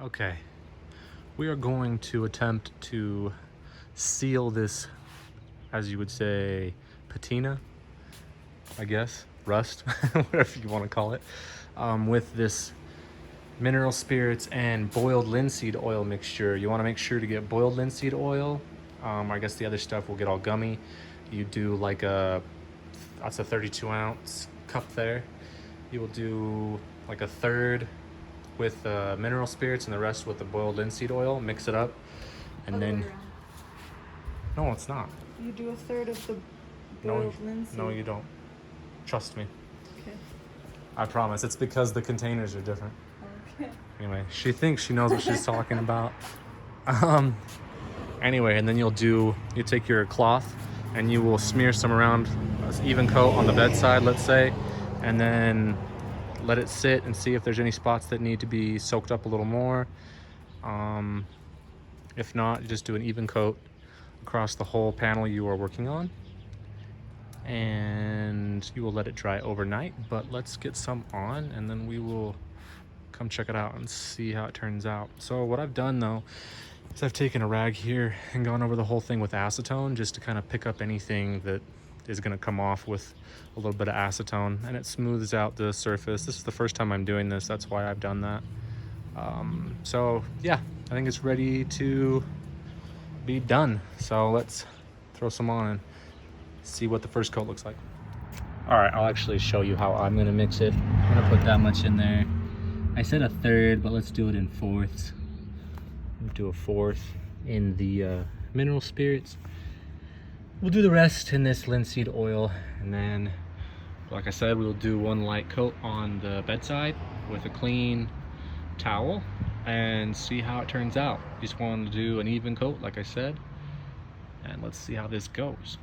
Okay, we are going to attempt to seal this, as you would say, patina, I guess, rust, whatever you want to call it, with this mineral spirits and boiled linseed oil mixture. You want to make sure to get boiled linseed oil. I guess the other stuff will get all gummy. You do like that's a 32-ounce cup there. You will do like a third with mineral spirits and the rest with the boiled linseed oil. Mix it up, and Other then way around. no, it's not. You do a third of the No, boiled linseed. no, you don't. Trust me. Okay. I promise. It's because the containers are different. Okay. Anyway, she thinks she knows what she's talking about. Anyway, and then you take your cloth and you will smear some around an even coat on the bedside, let's say, and then let it sit and see if there's any spots that need to be soaked up a little more. If not, you just do an even coat across the whole panel you are working on, and you will let it dry overnight. But let's get some on and then we will come check it out and see how it turns out. So what I've done though is I've taken a rag here and gone over the whole thing with acetone, just to kind of pick up anything that is going to come off with a little bit of acetone, and it smooths out the surface. This is the first time I'm doing this, that's why I've done that. So yeah, I think it's ready to be done. So let's throw some on and see what the first coat looks like. All right, I'll actually show you how I'm gonna mix it. I'm gonna put that much in there. I said a third, but let's do it in fourths. Do a fourth in the mineral spirits. We'll do the rest in this linseed oil, and then, like I said, we'll do one light coat on the bedside with a clean towel and see how it turns out. Just wanted to do an even coat, like I said, and let's see how this goes.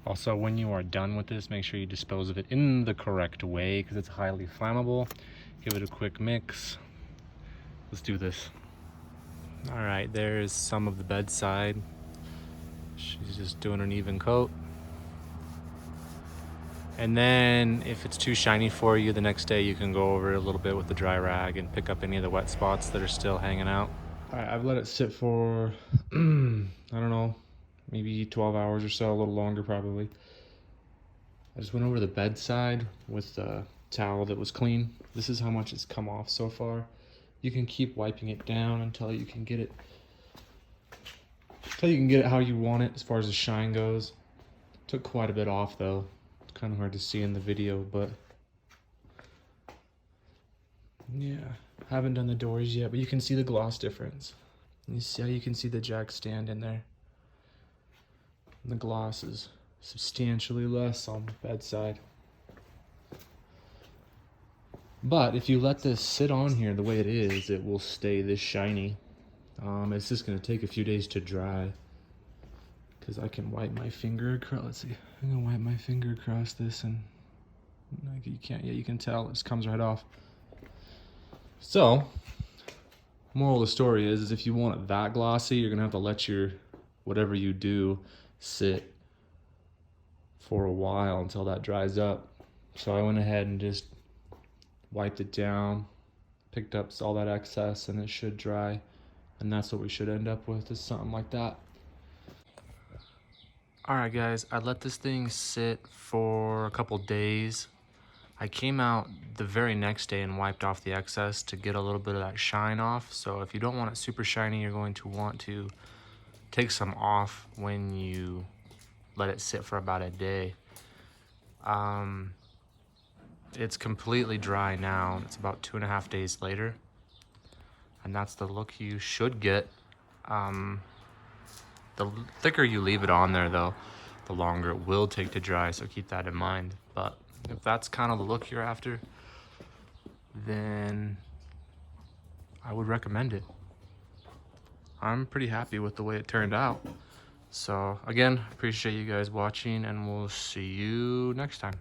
Also, when you are done with this, make sure you dispose of it in the correct way because it's highly flammable. Give it a quick mix. Let's do this. All right, there's some of the bedside. She's just doing an even coat. And then if it's too shiny for you, the next day you can go over it a little bit with the dry rag and pick up any of the wet spots that are still hanging out. All right, I've let it sit for, I don't know, maybe 12 hours or so, a little longer probably. I just went over the bedside with a towel that was clean. This is how much it's come off so far. You can keep wiping it down until you can get it how you want it as far as the shine goes. Took quite a bit off though. It's kind of hard to see in the video, but yeah, haven't done the doors yet, but you can see the gloss difference. You see how you can see the jack stand in there. And the gloss is substantially less on the bedside. But if you let this sit on here the way it is, it will stay this shiny. It's just gonna take a few days to dry, because I can wipe my finger across. Let's see, I'm gonna wipe my finger across this, and like you can't, yeah, you can tell it just comes right off. So, moral of the story is if you want it that glossy, you're gonna have to let your whatever you do sit for a while until that dries up. So I went ahead and just wiped it down, picked up all that excess, and it should dry. And that's what we should end up with, is something like that. All right, guys, I let this thing sit for a couple days. I came out the very next day and wiped off the excess to get a little bit of that shine off. So if you don't want it super shiny, you're going to want to take some off when you let it sit for about a day. It's completely dry now. It's about 2.5 days later, and that's the look you should get. The thicker you leave it on there though, the longer it will take to dry, so keep that in mind. But if that's kind of the look you're after, then I would recommend it. I'm pretty happy with the way it turned out. So again, appreciate you guys watching, and we'll see you next time.